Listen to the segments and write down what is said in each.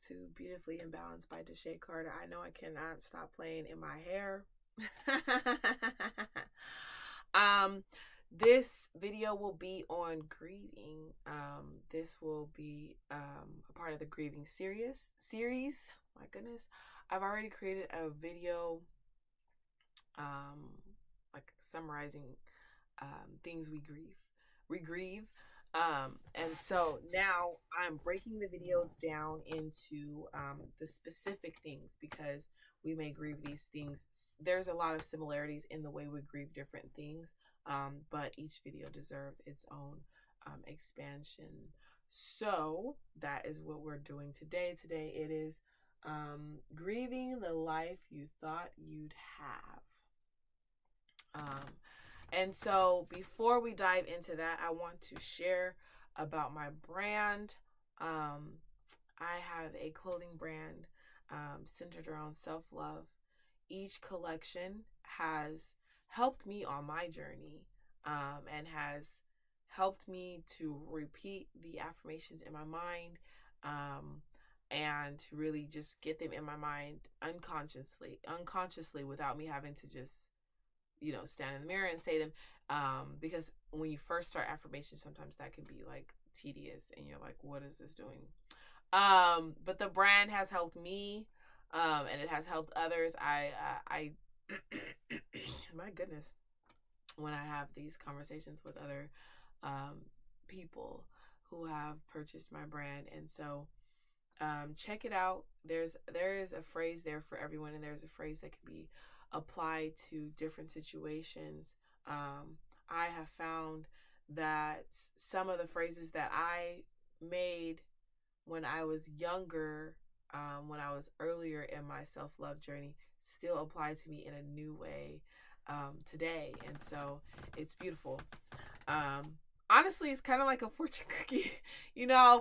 to Beautifully Imbalanced by DaShay Carter. I know I cannot stop playing in my hair. um, this video will be on grieving. This will be a part of the grieving series. My goodness, I've already created a video, like summarizing things we grieve. And so now I'm breaking the videos down into the specific things because we may grieve these things. There's a lot of similarities in the way we grieve different things, but each video deserves its own expansion. So that is what we're doing today. Today it is grieving the life you thought you'd have. And so before we dive into that, I want to share about my brand. I have a clothing brand centered around self-love. Each collection has helped me on my journey and has helped me to repeat the affirmations in my mind and to really just get them in my mind unconsciously without me having to just stand in the mirror and say them, because when you first start affirmations, sometimes that can be like tedious and you're like, what is this doing? But the brand has helped me, and it has helped others. I my goodness, when I have these conversations with other people who have purchased my brand. And so check it out. There is a phrase there for everyone, and there's a phrase that can be applied to different situations. I have found that some of the phrases that I made when I was younger, when I was earlier in my self-love journey, still apply to me in a new way today. And so it's beautiful. Honestly, it's kind of like a fortune cookie.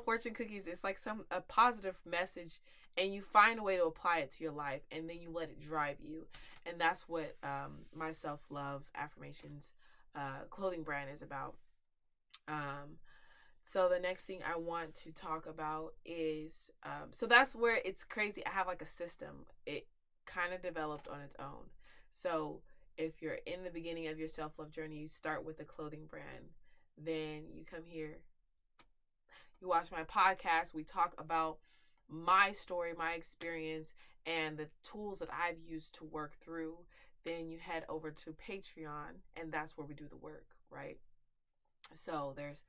Fortune cookies, it's like a positive message, and you find a way to apply it to your life, and then you let it drive you. And that's what my self-love affirmations clothing brand is about. So the next thing I want to talk about is, so that's where it's crazy. I have like a system. It kind of developed on its own. So if you're in the beginning of your self-love journey, you start with a clothing brand. Then you come here, you watch my podcast. We talk about my story, my experience, and the tools that I've used to work through. Then you head over to Patreon, and that's where we do the work, right? So there's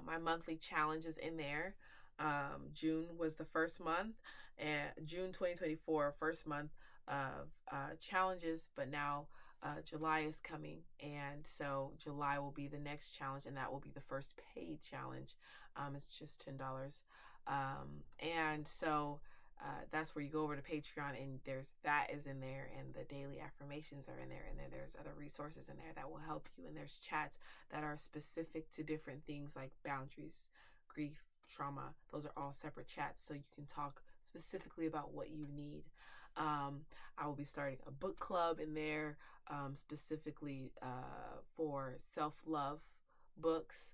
my monthly challenges in there. June was the first month, and June 2024, first month of challenges, but now July is coming, and so July will be the next challenge, and that will be the first paid challenge. It's just $10, and so that's where you go over to Patreon, and that is in there, and the daily affirmations are in there, and then there's other resources in there that will help you, and there's chats that are specific to different things like boundaries, grief, trauma. Those are all separate chats, so you can talk specifically about what you need. I will be starting a book club in there, specifically for self-love books,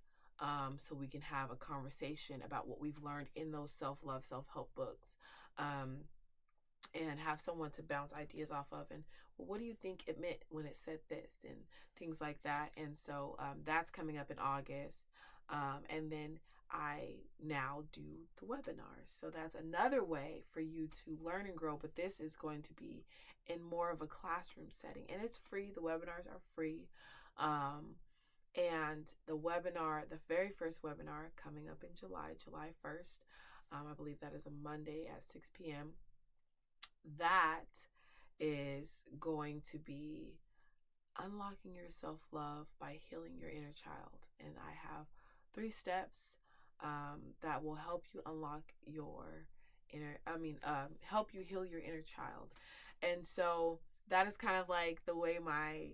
so we can have a conversation about what we've learned in those self-love, self-help books, and have someone to bounce ideas off of. And well, what do you think it meant when it said this, and things like that. And so that's coming up in August. And then I now do the webinars. So that's another way for you to learn and grow, but this is going to be in more of a classroom setting, and it's free. The webinars are free. And the very first webinar coming up in July 1st, I believe that is a Monday at 6 p.m. That is going to be unlocking your self-love by healing your inner child. And I have 3 steps that will help you unlock your help you heal your inner child. And so that is kind of like the way my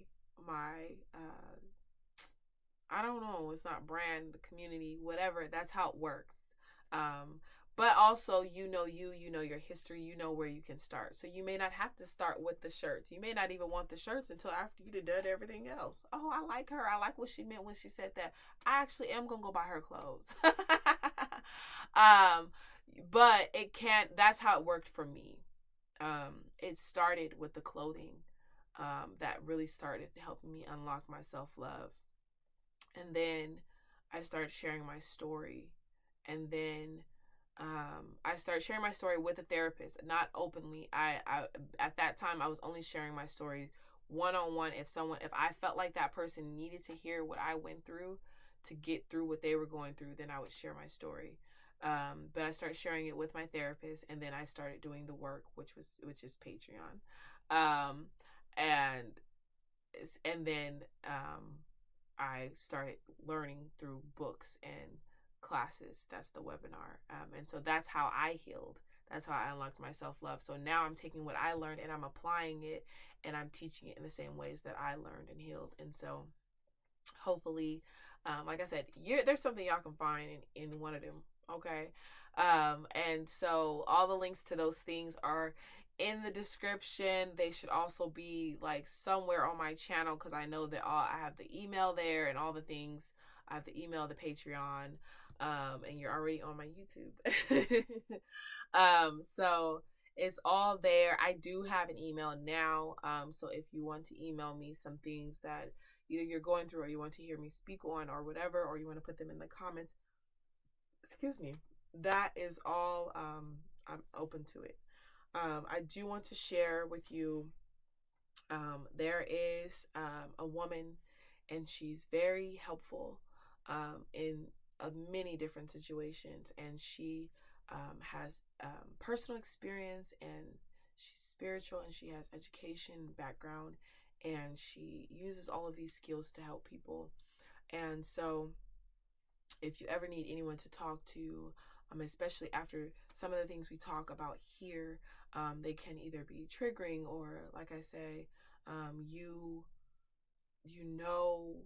I don't know, it's not brand, community, whatever, that's how it works. But also, you know your history, you know where you can start. So you may not have to start with the shirts. You may not even want the shirts until after you done everything else. Oh, I like her. I like what she meant when she said that. I actually am going to go buy her clothes. But it can't. That's how it worked for me. It started with the clothing, that really started helping me unlock my self love, and then I started sharing my story, and then I started sharing my story with a therapist, not openly. I at that time I was only sharing my story one on one. If I felt like that person needed to hear what I went through to get through what they were going through, then I would share my story. But I started sharing it with my therapist, and then I started doing the work, which is Patreon, and then I started learning through books and classes. That's the webinar. And so that's how I healed. That's how I unlocked my self love. So now I'm taking what I learned and I'm applying it, and I'm teaching it in the same ways that I learned and healed. And so hopefully, like I said, there's something y'all can find in one of them. Okay. And so all the links to those things are in the description. They should also be like somewhere on my channel, because I know that I have the email there and all the things. I have the email, the Patreon, and you're already on my YouTube. So it's all there. I do have an email now. So if you want to email me some things that either you're going through or you want to hear me speak on or whatever, or you want to put them in the comments, excuse me, that is all. I'm open to it. I do want to share with you, there is a woman, and she's very helpful in many different situations, and she has personal experience, and she's spiritual, and she has education background, and she uses all of these skills to help people. And so if you ever need anyone to talk to, especially after some of the things we talk about here, they can either be triggering, or like I say, you know,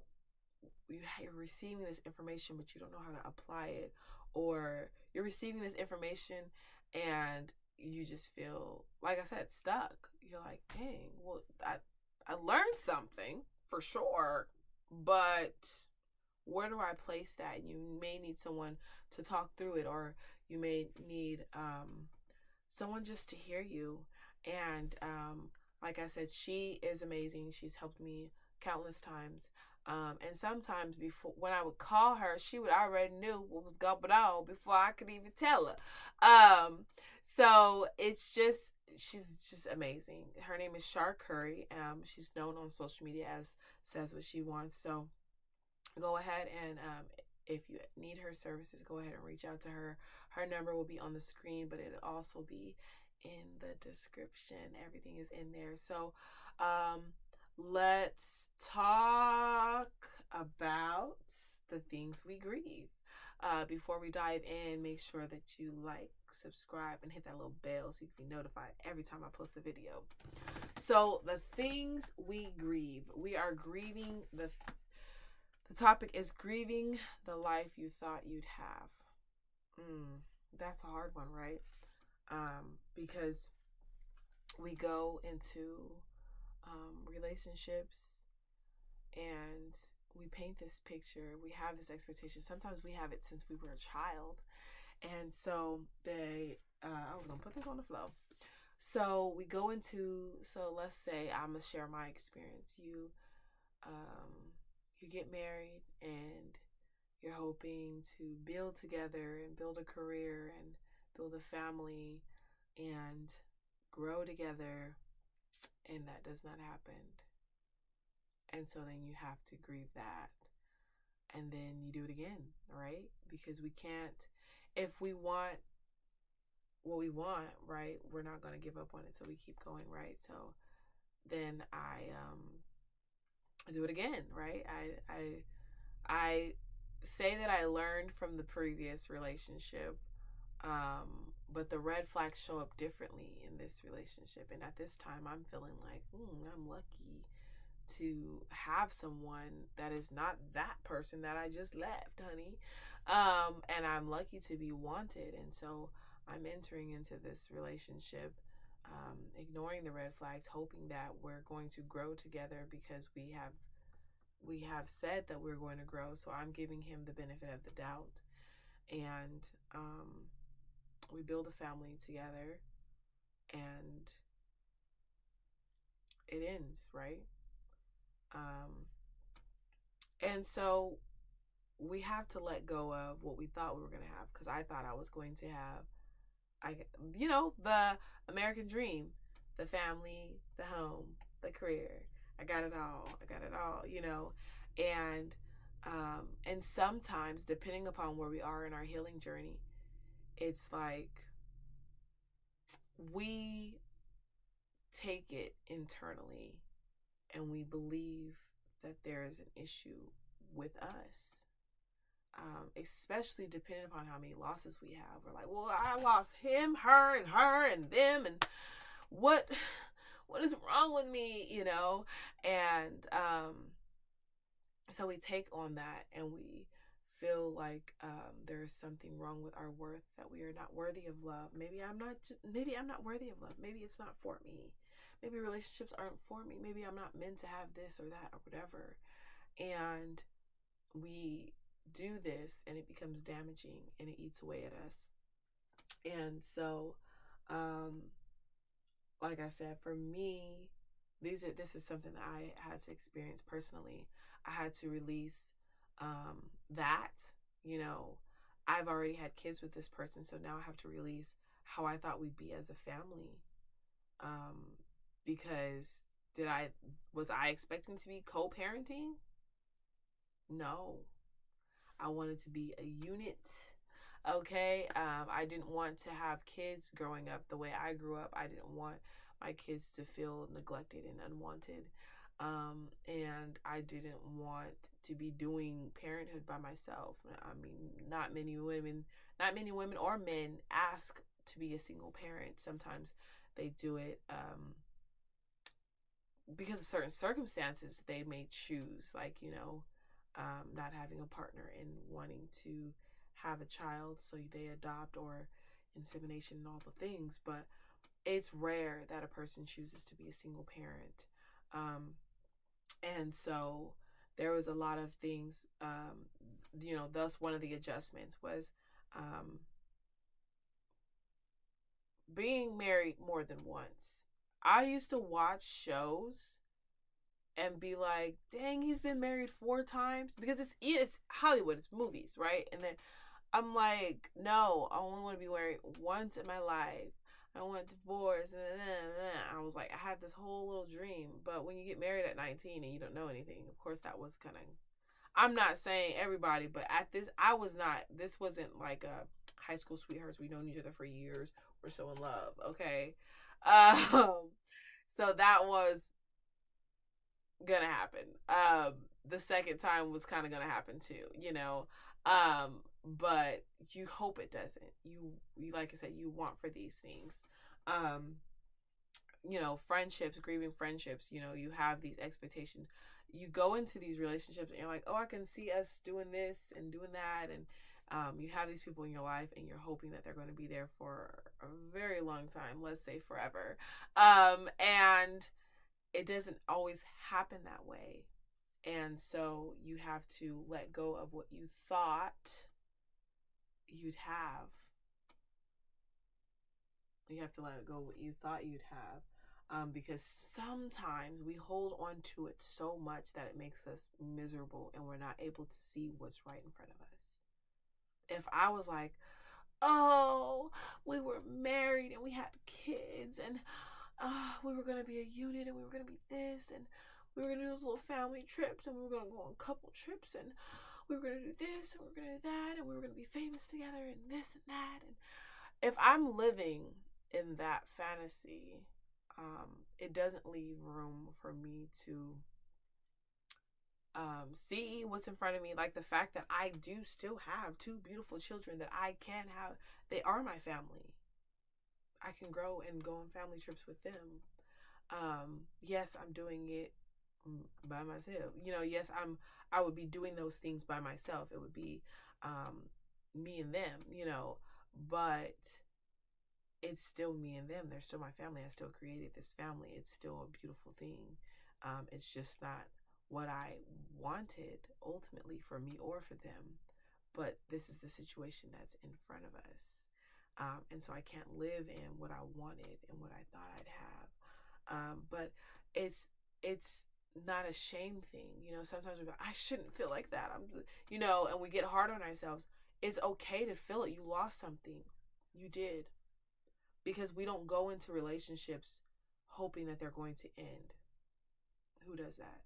you're receiving this information but you don't know how to apply it, or you're receiving this information and you just feel, like I said, stuck. You're like, dang, well, I learned something for sure, but where do I place that? And you may need someone to talk through it, or you may need someone just to hear you. And like I said, she is amazing. She's helped me countless times. And sometimes before, when I would call her, she would already knew what was going on before I could even tell her. So she's just amazing. Her name is Char. She's known on social media as Says What She Wants. So go ahead and if you need her services, go ahead and reach out to her. Her number will be on the screen, but it'll also be in the description. Everything is in there. So let's talk about the things we grieve. Before we dive in, make sure that you like, subscribe, and hit that little bell so you can be notified every time I post a video. So the things we grieve. We are grieving the topic is grieving the life you thought you'd have. That's a hard one, right? Because we go into relationships and we paint this picture. We have this expectation. Sometimes we have it since we were a child. And so I was going to put this on the flow. So we go into, so let's say I'm going to share my experience. You get married and you're hoping to build together and build a career and build a family and grow together, and that does not happen. And so then you have to grieve that, and then you do it again, right? Because we can't, if we want what we want, right, we're not going to give up on it, so we keep going, right? So then I do it again, right? I say that I learned from the previous relationship, but the red flags show up differently in this relationship. And at this time, I'm feeling like, I'm lucky to have someone that is not that person that I just left, honey. And I'm lucky to be wanted. And so I'm entering into this relationship, ignoring the red flags, hoping that we're going to grow together because we have said that we're going to grow. So I'm giving him the benefit of the doubt. And we build a family together, and it ends, right? Um, and so we have to let go of what we thought we were going to have, because I thought I was going to have, the American dream, the family, the home, the career. I got it all. I got it all. And sometimes, depending upon where we are in our healing journey, it's like we take it internally and we believe that there is an issue with us. Especially depending upon how many losses we have. We're like, well, I lost him, her, and them, and what is wrong with me? And so we take on that, and we feel like there is something wrong with our worth, that we are not worthy of love. Maybe I'm not worthy of love. Maybe it's not for me. Maybe relationships aren't for me. Maybe I'm not meant to have this or that or whatever. And we do this, and it becomes damaging, and it eats away at us. And so, like I said, for me, this is something that I had to experience personally. I had to release that. You know, I've already had kids with this person, so now I have to release how I thought we'd be as a family. Because was I expecting to be co-parenting? No. I wanted to be a unit. Okay. I didn't want to have kids growing up the way I grew up. I didn't want my kids to feel neglected and unwanted. And I didn't want to be doing parenthood by myself. I mean, not many women or men ask to be a single parent. Sometimes they do it because of certain circumstances they may choose, like, not having a partner and wanting to have a child, so they adopt, or insemination and all the things. But it's rare that a person chooses to be a single parent. And so there was a lot of things, thus one of the adjustments was being married more than once. I used to watch shows and be like, dang, he's been married 4 times, because it's Hollywood, it's movies, right? And then I'm like, no, I only want to be married once in my life. I don't want divorce. I was like, I had this whole little dream. But when you get married at 19 and you don't know anything, of course that was kind of, I'm not saying everybody, but this wasn't like a high school sweethearts. We known each other for years. We're so in love. Okay. So that was gonna happen. The second time was kind of gonna happen too. But you hope it doesn't. You like I said, you want for these things. Friendships, grieving friendships, you have these expectations. You go into these relationships and you're like, oh, I can see us doing this and doing that, and you have these people in your life, and you're hoping that they're going to be there for a very long time, let's say forever. And it doesn't always happen that way. And so you have to let go of what you thought you'd have. You have to let go of what you thought you'd have. Because sometimes we hold on to it so much that it makes us miserable, and we're not able to see what's right in front of us. If I was like, oh, we were married and we had kids, and we were going to be a unit, and we were going to be this, and we were going to do those little family trips, and we were going to go on couple trips, and we were going to do this, and we were going to do that, and we were going to be famous together, and this and that. And if I'm living in that fantasy, it doesn't leave room for me to see what's in front of me. Like the fact that I do still have 2 beautiful children that I can have. They are my family. I can grow and go on family trips with them. Yes, I'm doing it by myself. Yes, I would be doing those things by myself. It would be me and them, but it's still me and them. They're still my family. I still created this family. It's still a beautiful thing. It's just not what I wanted ultimately for me or for them. But this is the situation that's in front of us. And so I can't live in what I wanted and what I thought I'd have. But it's not a shame thing. Sometimes we're like, I shouldn't feel like that. And we get hard on ourselves. It's okay to feel it. You lost something. You did. Because we don't go into relationships hoping that they're going to end. Who does that?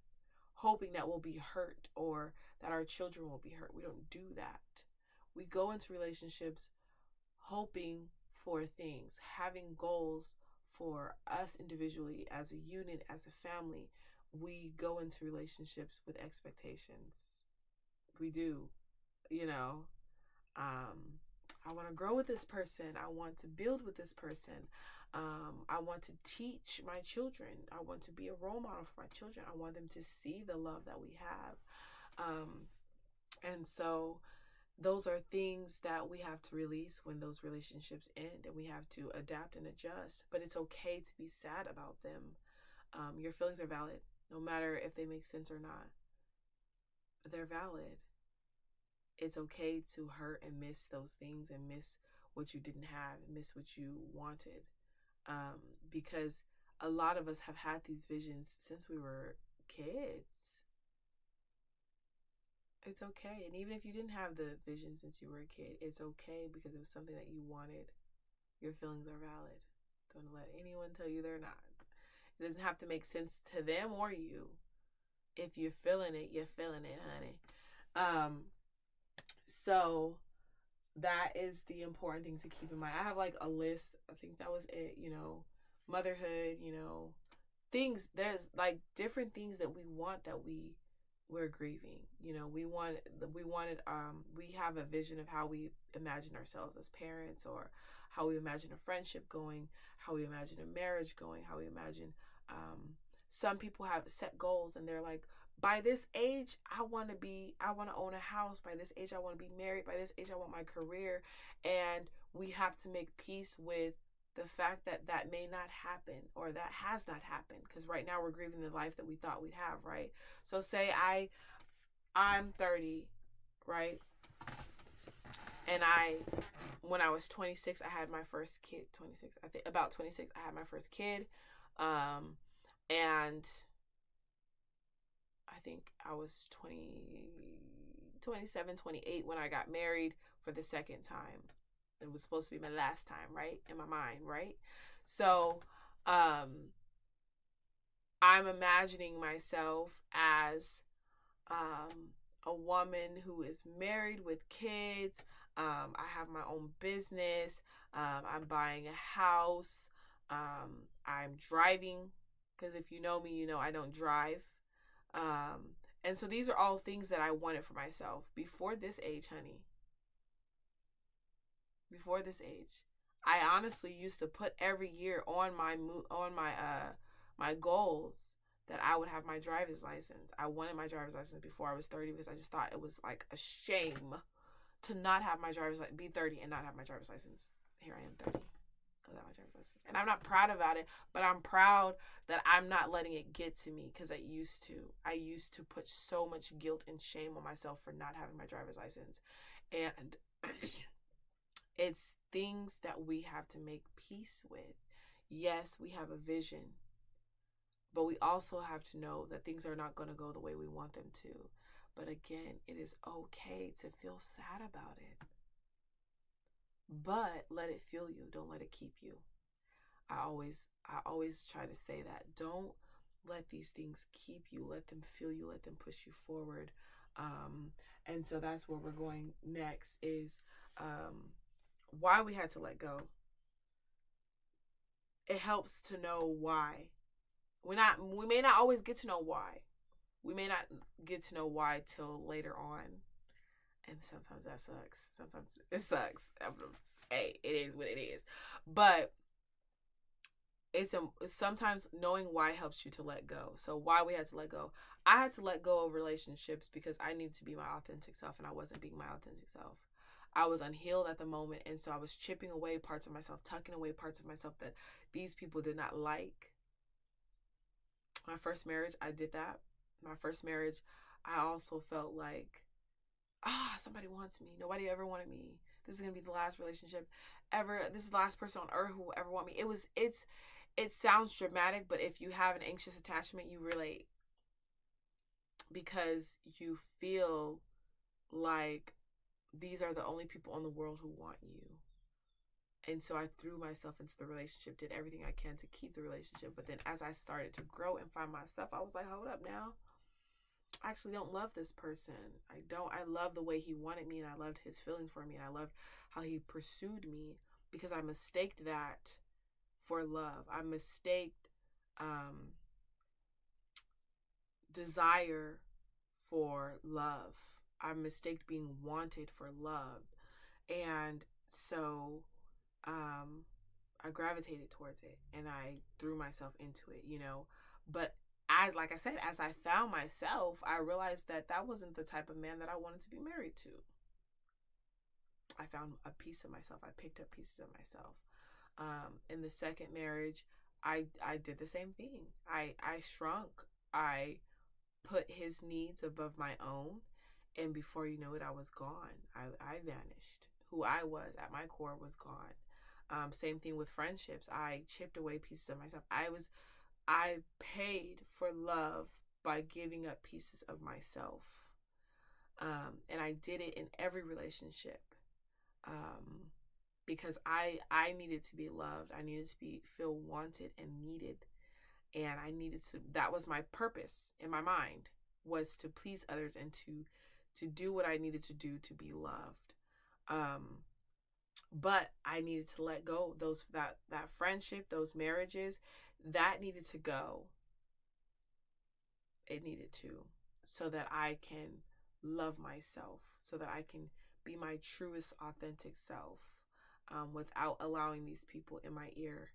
Hoping that we'll be hurt or that our children will be hurt. We don't do that. We go into relationships hoping for things, having goals for us individually, as a unit, as a family. We go into relationships with expectations. We do, I want to grow with this person. I want to build with this person. I want to teach my children. I want to be a role model for my children. I want them to see the love that we have. And so those are things that we have to release when those relationships end, and we have to adapt and adjust. But it's okay to be sad about them. Your feelings are valid, no matter if they make sense or not. They're valid. It's okay to hurt and miss those things and miss what you didn't have and miss what you wanted. Because a lot of us have had these visions since we were kids. It's okay. And even if you didn't have the vision since you were a kid, it's okay because it was something that you wanted. Your feelings are valid. Don't let anyone tell you they're not. It doesn't have to make sense to them or you. If you're feeling it, you're feeling it, honey. So that is the important things to keep in mind. I have like a list. I think that was it, motherhood, things. There's like different things that we want that we're grieving. We have a vision of how we imagine ourselves as parents, or how we imagine a friendship going, how we imagine a marriage going, how we imagine, some people have set goals and they're like, by this age, I want to own a house. By this age, I want to be married. By this age, I want my career. And we have to make peace with the fact that that may not happen, or that has not happened. Because right now we're grieving the life that we thought we'd have, right? So say I'm 30, right? And when I was 26, I had my first kid. 26, I think about 26, I had my first kid. And I think I was 27, 28 when I got married for the second time. It was supposed to be my last time, right? In my mind, right? So, I'm imagining myself as a woman who is married with kids. I have my own business. I'm buying a house. I'm driving, because if you know me, you know I don't drive. And so these are all things that I wanted for myself before this age, honey. Before this age, I honestly used to put every year on my goals that I would have my driver's license. I wanted my driver's license before I was 30 because I just thought it was like a shame to not have my driver's license, be 30 and not have my driver's license. Here I am, 30. Without my driver's license. And I'm not proud about it, but I'm proud that I'm not letting it get to me, because I used to put so much guilt and shame on myself for not having my driver's license. And it's things that we have to make peace with. Yes, we have a vision, but we also have to know that things are not going to go the way we want them to. But again, it is okay to feel sad about it. But let it fuel you. Don't let it keep you. I always try to say that. Don't let these things keep you. Let them fuel you. Let them push you forward. And so that's where we're going next, is why we had to let go. It helps to know why. We may not always get to know why. We may not get to know why till later on. And sometimes that sucks. Sometimes it sucks. Hey, it is what it is. But it's sometimes knowing why helps you to let go. So why we had to let go. I had to let go of relationships because I needed to be my authentic self, and I wasn't being my authentic self. I was unhealed at the moment, and so I was chipping away parts of myself, tucking away parts of myself that these people did not like. My first marriage, I did that. My first marriage, I also felt like, somebody wants me. Nobody ever wanted me. this is gonna be the last relationship ever. This is the last person on earth who will ever want me. It sounds dramatic, but if you have an anxious attachment, you relate, because you feel like these are the only people in the world who want you. And so I threw myself into the relationship, did everything I can to keep the relationship. But then as I started to grow and find myself, I was like, hold up now. I actually don't love this person. I don't. I love the way he wanted me, and I loved his feelings for me, and I loved how he pursued me, because I mistaked that for love. I mistaked desire for love. I mistaked being wanted for love. And so I gravitated towards it, and I threw myself into it, But like I said, as I found myself, I realized that that wasn't the type of man that I wanted to be married to. I found a piece of myself. I picked up pieces of myself. In the second marriage, I did the same thing. I shrunk. I put his needs above my own, and before you know it, I was gone. I vanished. Who I was at my core was gone. Same thing with friendships. I chipped away pieces of myself. I paid for love by giving up pieces of myself. And I did it in every relationship. Because I needed to be loved. I needed to feel wanted and needed. And I needed to, that was my purpose in my mind, was to please others and to do what I needed to do to be loved. But I needed to let go that friendship, those marriages, that needed to go. It needed to, so that I can love myself, so that I can be my truest, authentic self, without allowing these people in my ear.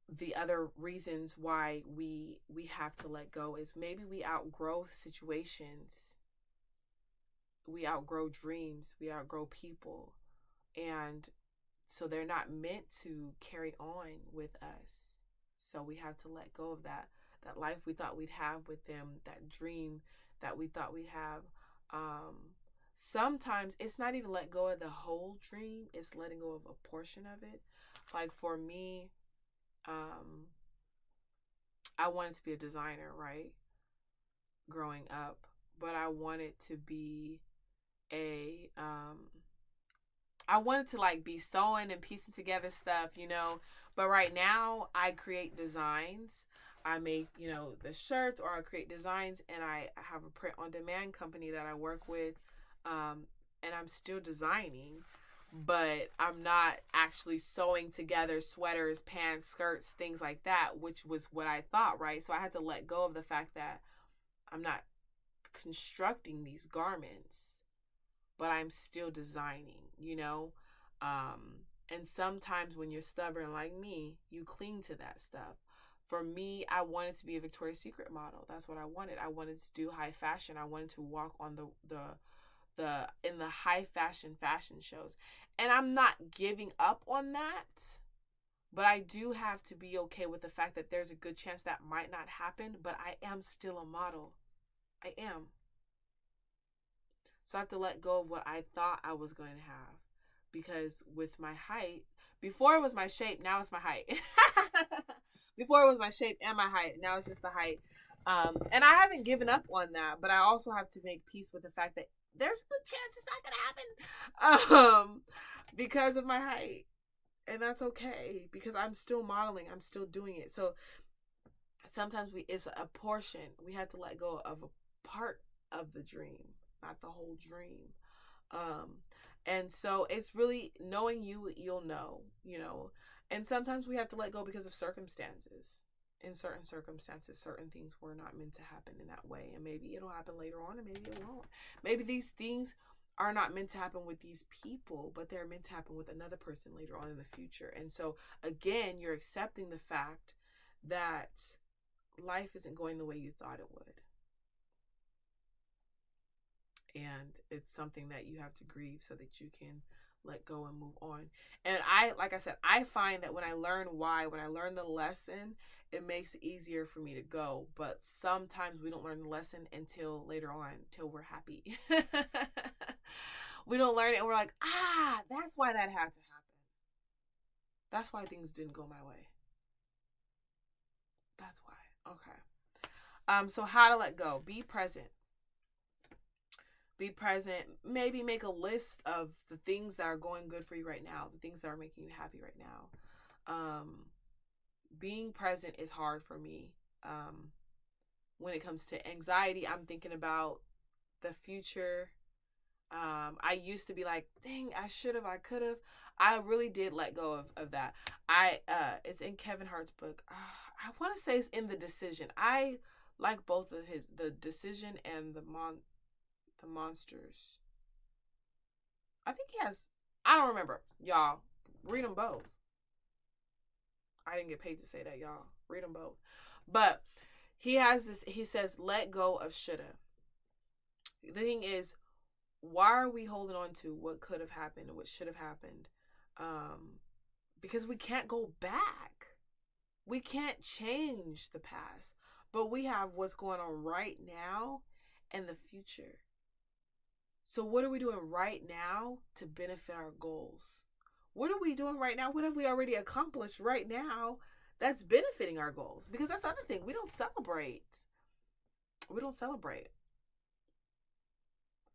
The other reasons why we have to let go is maybe we outgrow situations. We outgrow dreams, we outgrow people, and so they're not meant to carry on with us. So we have to let go of that life we thought we'd have with them, that dream that we thought we'd have. Sometimes it's not even let go of the whole dream, it's letting go of a portion of it. Like for me, I wanted to be a designer, right? Growing up, but I wanted to be I wanted to like be sewing and piecing together stuff, but right now I create designs. I make, the shirts, or I create designs, and I have a print on demand company that I work with. And I'm still designing, but I'm not actually sewing together sweaters, pants, skirts, things like that, which was what I thought, right? So I had to let go of the fact that I'm not constructing these garments, but I'm still designing, and sometimes when you're stubborn like me, you cling to that stuff. For me, I wanted to be a Victoria's Secret model. That's what I wanted. I wanted to do high fashion. I wanted to walk on in the high fashion shows. And I'm not giving up on that, but I do have to be okay with the fact that there's a good chance that might not happen, but I am still a model. I am. So I have to let go of what I thought I was going to have, because with my height, before it was my shape, now it's my height. Before it was my shape and my height, now it's just the height. And I haven't given up on that, but I also have to make peace with the fact that there's a good chance it's not going to happen, because of my height. And that's okay, because I'm still modeling. I'm still doing it. So sometimes it's a portion. We have to let go of a part of the dream, not the whole dream. And so it's really knowing you'll know, and sometimes we have to let go because of circumstances. In certain circumstances, certain things were not meant to happen in that way, and maybe it'll happen later on, and maybe it won't. Maybe these things are not meant to happen with these people, but they're meant to happen with another person later on in the future. And so again, you're accepting the fact that life isn't going the way you thought it would. And it's something that you have to grieve so that you can let go and move on. And like I said, I find that when I learn the lesson, it makes it easier for me to go. But sometimes we don't learn the lesson until later on, till we're happy. We don't learn it, and we're like, that's why that had to happen. That's why things didn't go my way. That's why. Okay. So how to let go. Be present. Be present. Maybe make a list of the things that are going good for you right now, the things that are making you happy right now. Being present is hard for me. When it comes to anxiety, I'm thinking about the future. I used to be like, dang, I should have, I could have. I really did let go of that. It's in Kevin Hart's book. I want to say it's in The Decision. I like both of The Decision and the Monsters. I think he has, I don't remember. Y'all, read them both. I didn't get paid to say that, y'all. Read them both. But he has this, he says, let go of shoulda. The thing is, why are we holding on to what could have happened and what should have happened? Because we can't go back. We can't change the past. But we have what's going on right now and the future. So what are we doing right now to benefit our goals? What are we doing right now? What have we already accomplished right now that's benefiting our goals? Because that's the other thing. We don't celebrate. We don't celebrate.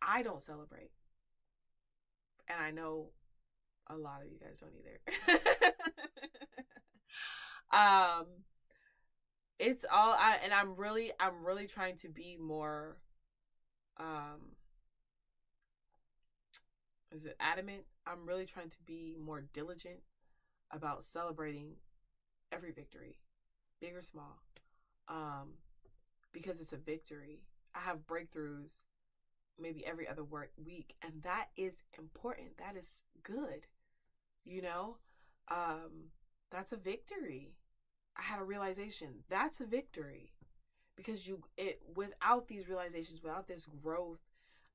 I don't celebrate. And I know a lot of you guys don't either. It's all I'm really trying to be more is it adamant? I'm really trying to be more diligent about celebrating every victory, big or small. Because it's a victory. I have breakthroughs maybe every other week, and that is important. That is good. You know? That's a victory. I had a realization. That's a victory. Because without these realizations, without this growth,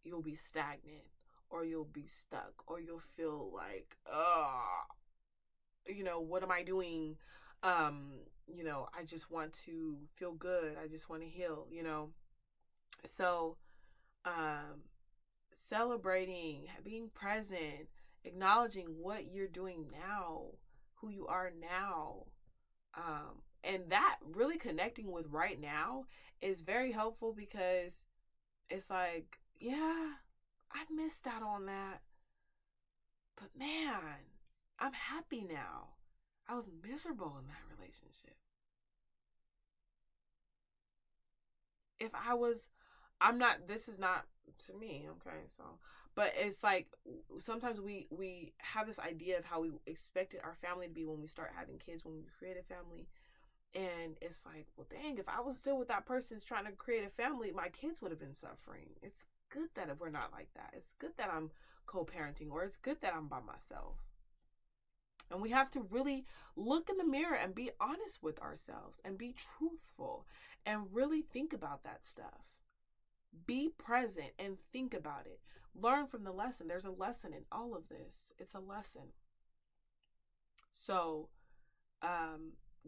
you'll be stagnant, or you'll be stuck, or you'll feel like, what am I doing? I just want to feel good. I just want to heal, So, celebrating, being present, acknowledging what you're doing now, who you are now, and that really connecting with right now is very helpful, because it's like, yeah, I missed out on that, but man, I'm happy now. I was miserable in that relationship. This is not to me, okay, so, but it's like, sometimes we have this idea of how we expected our family to be when we start having kids, when we create a family, and it's like, well, dang, if I was still with that person trying to create a family, my kids would have been suffering. It's good that if we're not like that. It's good that I'm co-parenting, or it's good that I'm by myself. And we have to really look in the mirror and be honest with ourselves and be truthful and really think about that stuff. Be present and think about it. Learn from the lesson. There's a lesson in all of this. It's a lesson. So,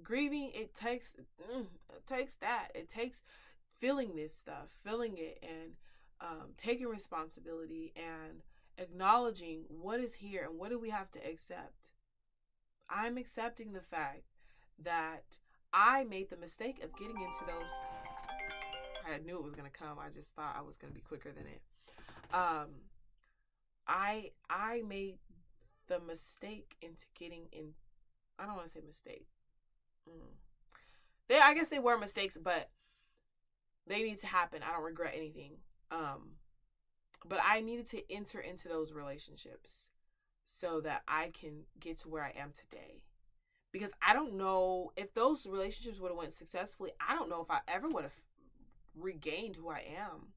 grieving, it takes that. It takes feeling this stuff, feeling it, and taking responsibility and acknowledging what is here and what do we have to accept. I'm accepting the fact that I made the mistake of getting into those. I knew it was going to come. I just thought I was going to be quicker than it. I made the mistake into getting in. I don't want to say mistake. I guess they were mistakes, but they need to happen. I don't regret anything. But I needed to enter into those relationships so that I can get to where I am today. Because I don't know if those relationships would have went successfully. I don't know if I ever would have regained who I am.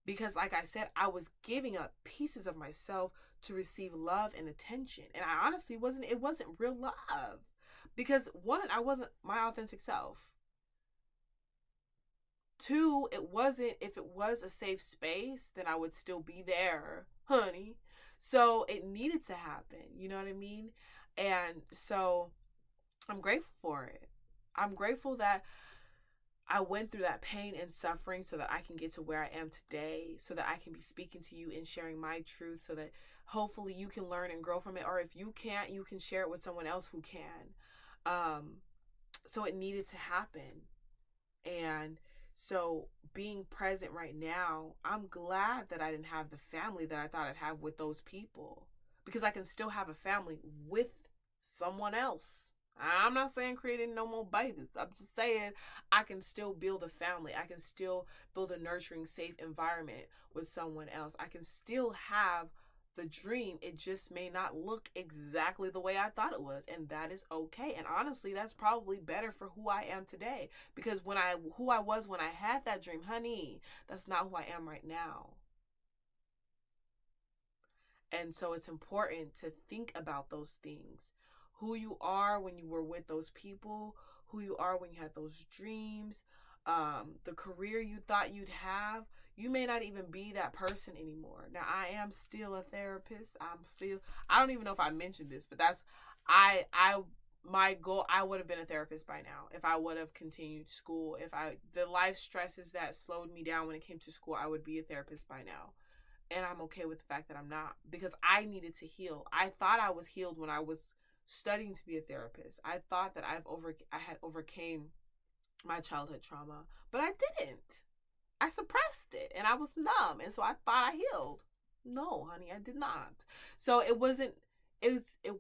Because like I said, I was giving up pieces of myself to receive love and attention. And I honestly it wasn't real love. Because one, I wasn't my authentic self. Two, if it was a safe space, then I would still be there, honey. So it needed to happen. You know what I mean? And so I'm grateful for it. I'm grateful that I went through that pain and suffering so that I can get to where I am today, so that I can be speaking to you and sharing my truth, so that hopefully you can learn and grow from it. Or if you can't, you can share it with someone else who can. So it needed to happen. And so being present right now, I'm glad that I didn't have the family that I thought I'd have with those people, because I can still have a family with someone else. I'm not saying creating no more babies. I'm just saying I can still build a family. I can still build a nurturing, safe environment with someone else. I can still have the dream. It just may not look exactly the way I thought it was, and that is okay. And honestly, that's probably better for who I am today, because who I was when I had that dream, honey, that's not who I am right now. And so it's important to think about those things. Who you are when you were with those people, who you are when you had those dreams, the career you thought you'd have. You may not even be that person anymore. Now, I am still a therapist. I don't even know if I mentioned this, but my goal, I would have been a therapist by now if I would have continued school. The life stresses that slowed me down when it came to school, I would be a therapist by now. And I'm okay with the fact that I'm not, because I needed to heal. I thought I was healed when I was studying to be a therapist. I thought that I had overcame my childhood trauma, but I didn't. I suppressed it and I was numb, and so I thought I healed. No, honey, I did not. So it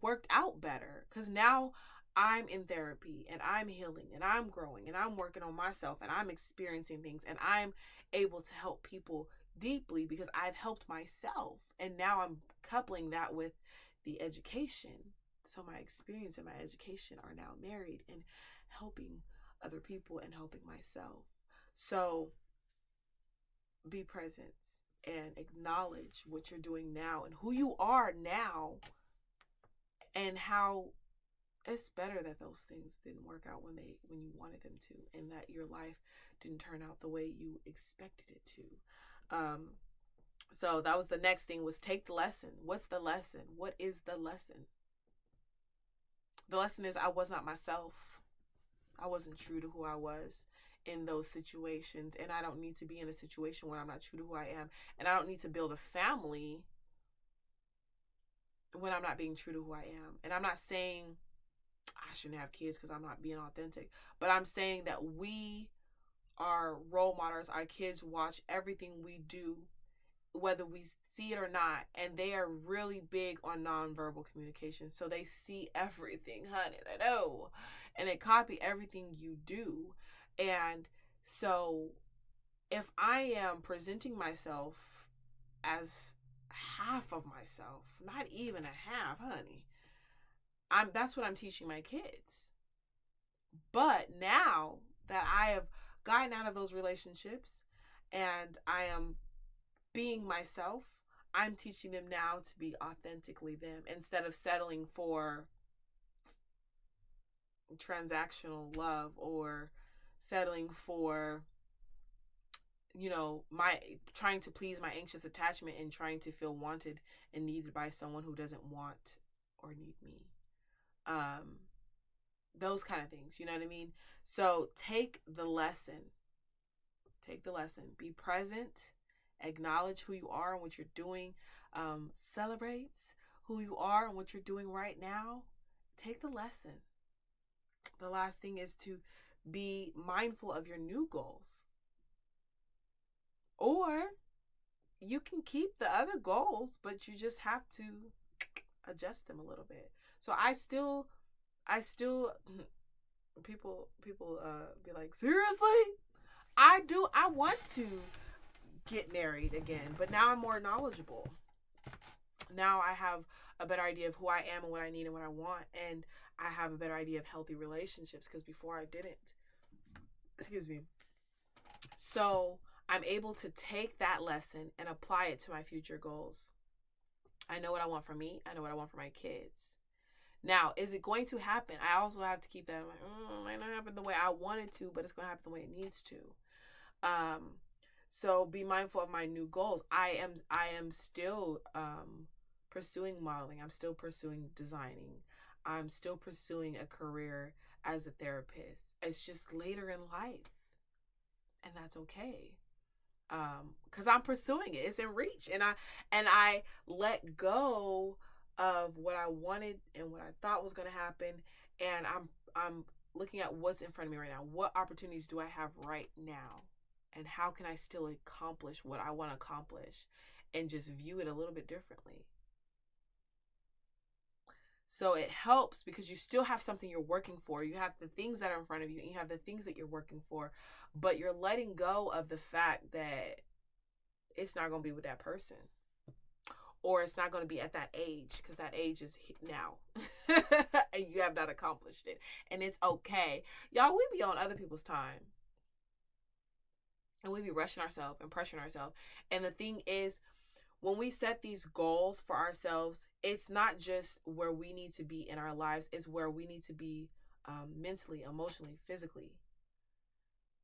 worked out better, cuz now I'm in therapy and I'm healing and I'm growing and I'm working on myself and I'm experiencing things and I'm able to help people deeply because I've helped myself. And now I'm coupling that with the education. So my experience and my education are now married and helping other people and helping myself. So be present and acknowledge what you're doing now and who you are now, and how it's better that those things didn't work out when you wanted them to, and that your life didn't turn out the way you expected it to. So that was the next thing, was take the lesson. What's the lesson? What is the lesson? The lesson is I was not myself. I wasn't true to who I was in those situations, and I don't need to be in a situation where I'm not true to who I am, and I don't need to build a family when I'm not being true to who I am. And I'm not saying I shouldn't have kids because I'm not being authentic, but I'm saying that we are role models. Our kids watch everything we do, whether we see it or not, and they are really big on nonverbal communication. So they see everything, honey, they know, and they copy everything you do. And so if I am presenting myself as half of myself, not even a half, honey, that's what I'm teaching my kids. But now that I have gotten out of those relationships and I am being myself, I'm teaching them now to be authentically them, instead of settling for transactional love or settling for, my trying to please my anxious attachment and trying to feel wanted and needed by someone who doesn't want or need me. Those kind of things, you know what I mean? So take the lesson. Be present. Acknowledge who you are and what you're doing. Celebrate who you are and what you're doing right now. Take the lesson. The last thing is to be mindful of your new goals. Or you can keep the other goals, but you just have to adjust them a little bit. So I still people be like, seriously? I want to get married again, but now I'm more knowledgeable. Now I have a better idea of who I am and what I need and what I want, and I have a better idea of healthy relationships, because before I didn't. Excuse me. So I'm able to take that lesson and apply it to my future goals. I know what I want for me. I know what I want for my kids. Now, is it going to happen? I also have to keep that in mind. It might not happen the way I want it to, but it's going to happen the way it needs to. So be mindful of my new goals. I am still pursuing modeling. I'm still pursuing designing. I'm still pursuing a career as a therapist. It's just later in life. and that's okay. Because I'm pursuing it. It's in reach, and I let go of what I wanted and what I thought was going to happen, and I'm looking at what's in front of me right now. What opportunities do I have right now, and how can I still accomplish what I want to accomplish, and just view it a little bit differently. So it helps because you still have something you're working for. You have the things that are in front of you, and you have the things that you're working for, but you're letting go of the fact that it's not going to be with that person, or it's not going to be at that age, because that age is now and you have not accomplished it, and it's okay. Y'all, we be on other people's time, and we be rushing ourselves and pressuring ourselves. And the thing is, when we set these goals for ourselves, it's not just where we need to be in our lives, it's where we need to be mentally, emotionally, physically.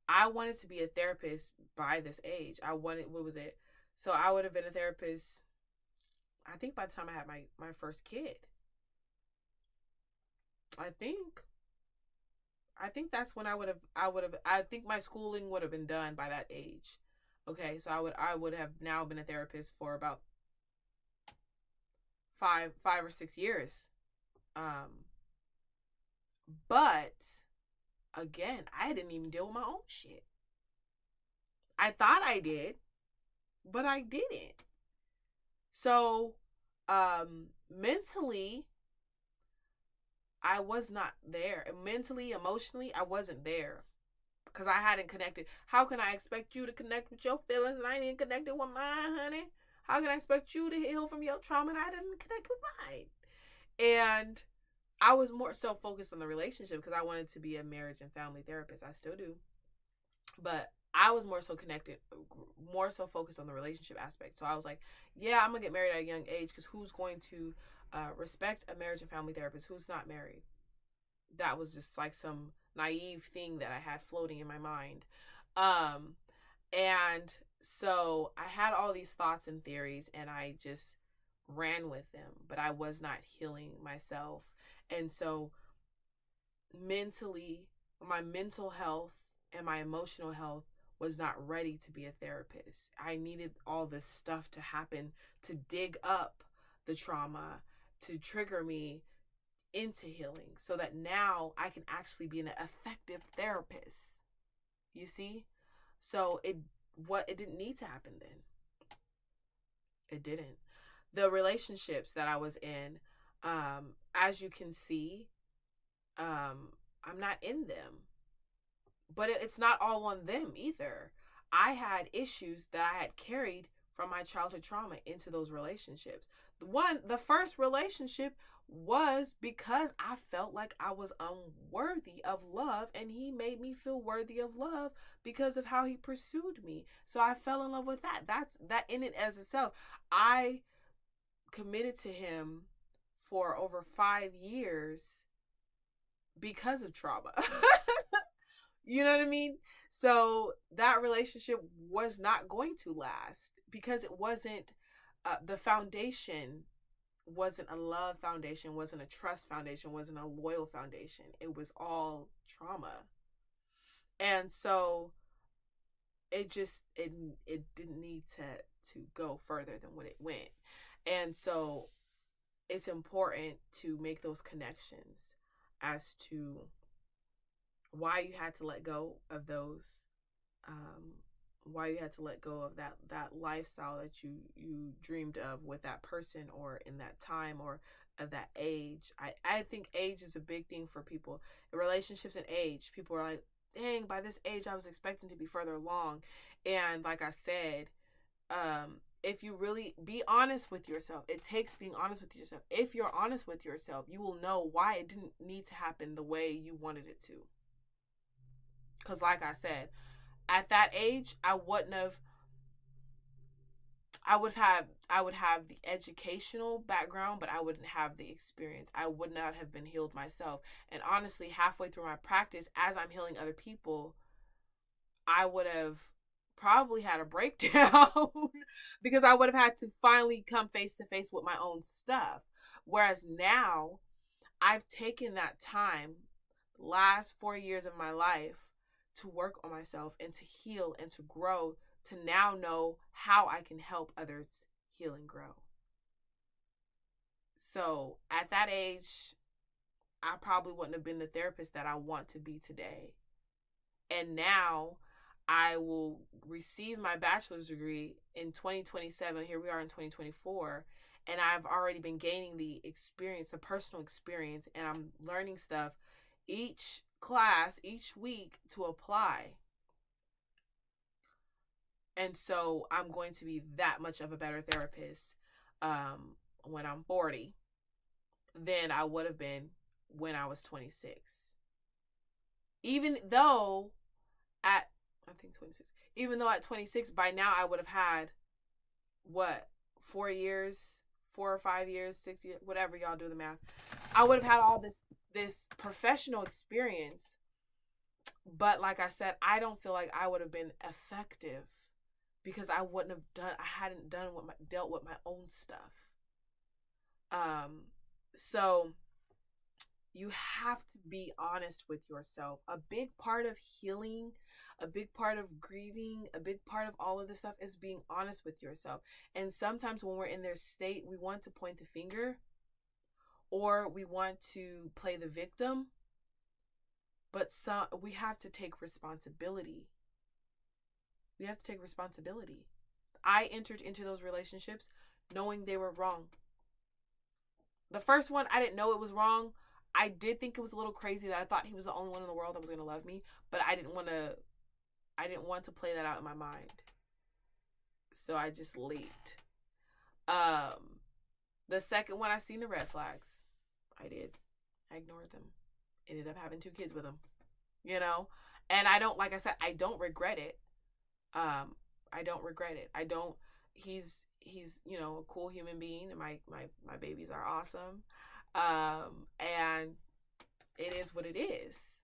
I wanted to be a therapist by this age. What was it? So I would have been a therapist, I think, by the time I had my first kid. I think that's when I think my schooling would have been done by that age. Okay, so I would have now been a therapist for about 5 or 6 years. But again, I didn't even deal with my own shit. I thought I did, but I didn't. So, mentally, I was not there. Mentally, emotionally, I wasn't there because I hadn't connected. How can I expect you to connect with your feelings and I ain't connected with mine, honey? How can I expect you to heal from your trauma and I didn't connect with mine? And I was more so focused on the relationship because I wanted to be a marriage and family therapist. I still do. But I was more so connected, more so focused on the relationship aspect. So I was like, yeah, I'm going to get married at a young age because who's going to respect a marriage and family therapist who's not married? That was just like some naive thing that I had floating in my mind. And so I had all these thoughts and theories and I just ran with them, but I was not healing myself. And so mentally, my mental health and my emotional health was not ready to be a therapist. I needed all this stuff to happen to dig up the trauma, to trigger me into healing so that now I can actually be an effective therapist. You see? So it didn't need to happen then. It didn't. The relationships that I was in, as you can see, I'm not in them. But it's not all on them either. I had issues that I had carried from my childhood trauma into those relationships. The first relationship was because I felt like I was unworthy of love, and he made me feel worthy of love because of how he pursued me. So I fell in love with that. That's that in it as itself. I committed to him for over 5 years because of trauma. You know what I mean? So that relationship was not going to last because it wasn't, the foundation wasn't a love foundation, wasn't a trust foundation, wasn't a loyal foundation. It was all trauma. And so it didn't need to go further than what it went. And so it's important to make those connections as to why you had to let go of those, why you had to let go of that lifestyle that you dreamed of with that person or in that time or of that age. I think age is a big thing for people. Relationships and age. People are like, dang, by this age I was expecting to be further along. And like I said, if you really be honest with yourself, it takes being honest with yourself. If you're honest with yourself, you will know why it didn't need to happen the way you wanted it to. Because like I said, at that age, I would have the educational background, but I wouldn't have the experience. I would not have been healed myself. And honestly, halfway through my practice, as I'm healing other people, I would have probably had a breakdown because I would have had to finally come face to face with my own stuff. Whereas now, I've taken that time, last 4 years of my life, to work on myself and to heal and to grow, to now know how I can help others heal and grow. So at that age, I probably wouldn't have been the therapist that I want to be today. And now I will receive my bachelor's degree in 2027. Here we are in 2024. And I've already been gaining the experience, the personal experience, and I'm learning stuff each class, each week to apply. And so I'm going to be that much of a better therapist when I'm 40 than I would have been when I was 26. Even though at, I think 26, even though at 26, by now I would have had, what, 4 years, 4 or 5 years, 6 years, whatever, y'all do the math. I would have had all this professional experience. But like I said, I don't feel like I would have been effective because I hadn't dealt with my own stuff. So you have to be honest with yourself. A big part of healing, a big part of grieving, a big part of all of this stuff is being honest with yourself. And sometimes when we're in their state, we want to point the finger or we want to play the victim. But we have to take responsibility. We have to take responsibility. I entered into those relationships knowing they were wrong. The first one, I didn't know it was wrong. I did think it was a little crazy that I thought he was the only one in the world that was going to love me, but I didn't want to play that out in my mind. So I just leaped. The second one, I seen the red flags. I did. I ignored them. Ended up having 2 kids with him, and I don't, like I said, I don't regret it. I don't regret it. He's a cool human being, and my babies are awesome. And it is what it is.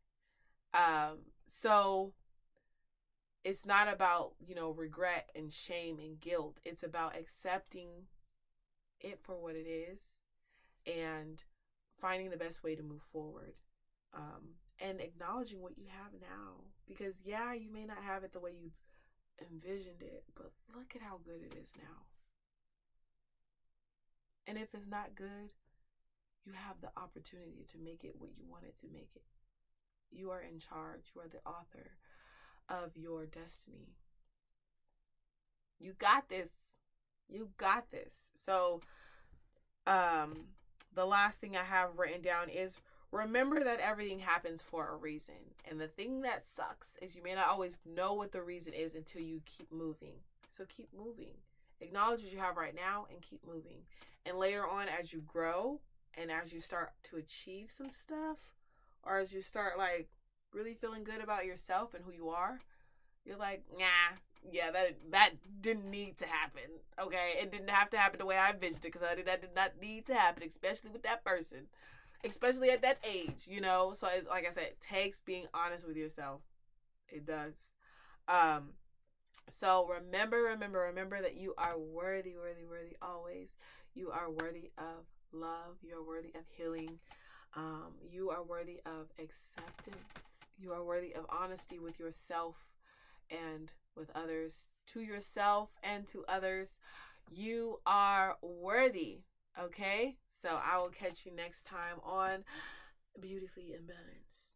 So it's not about, regret and shame and guilt. It's about accepting it for what it is and finding the best way to move forward. And acknowledging what you have now, because you may not have it the way you envisioned it, but look at how good it is now. And if it's not good, you have the opportunity to make it what you wanted to make it. You are in charge. You are the author of your destiny. You got this. You got this. So, the last thing I have written down is remember that everything happens for a reason. And the thing that sucks is you may not always know what the reason is until you keep moving. So keep moving. Acknowledge what you have right now and keep moving. And later on, as you grow and as you start to achieve some stuff, or as you start really feeling good about yourself and who you are, you're like, that didn't need to happen. Okay, it didn't have to happen the way I envisioned it, because that did not need to happen, especially with that person, especially at that age. So it's, like I said, it takes being honest with yourself. It does. So remember that you are worthy always. You are worthy of love. You are worthy of healing. You are worthy of acceptance. You are worthy of honesty with yourself and with others, to yourself and to others. You are worthy. Okay? So I will catch you next time on Beautifully Imbalanced.